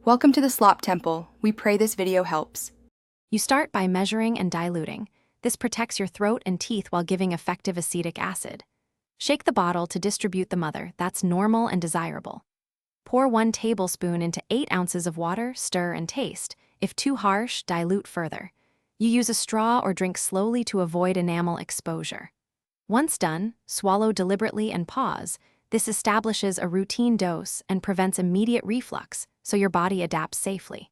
Welcome to the Slop Temple. We pray this video helps. You start by measuring and diluting. This protects your throat and teeth while giving effective acetic acid. Shake the bottle to distribute the mother. That's normal and desirable. Pour 1 tablespoon into 8 ounces of water, stir and taste. If too harsh, dilute further. You use a straw or drink slowly to avoid enamel exposure. Once done, swallow deliberately and pause. This establishes a routine dose and prevents immediate reflux, so your body adapts safely.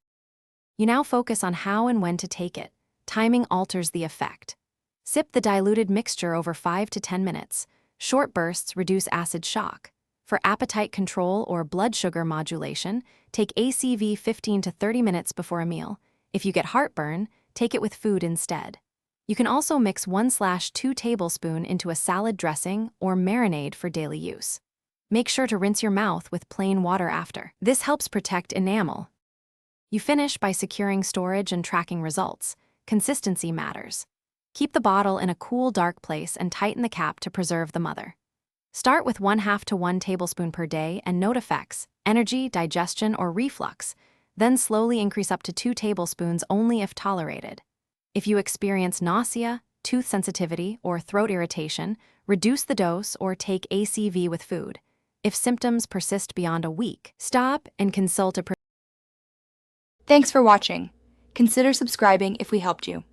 You now focus on how and when to take it. Timing alters the effect. Sip the diluted mixture over 5 to 10 minutes. Short bursts reduce acid shock. For appetite control or blood sugar modulation, take ACV 15 to 30 minutes before a meal. If you get heartburn, take it with food instead. You can also mix 1/2 tablespoons into a salad dressing or marinade for daily use. Make sure to rinse your mouth with plain water after. This helps protect enamel. You finish by securing storage and tracking results. Consistency matters. Keep the bottle in a cool, dark place and tighten the cap to preserve the mother. Start with 1/2 to 1 tablespoon per day and note effects, energy, digestion, or reflux. Then slowly increase up to 2 tablespoons only if tolerated. If you experience nausea, tooth sensitivity, or throat irritation, reduce the dose or take ACV with food. If symptoms persist beyond a week, stop and consult a Thanks for watching. Consider subscribing if we helped you.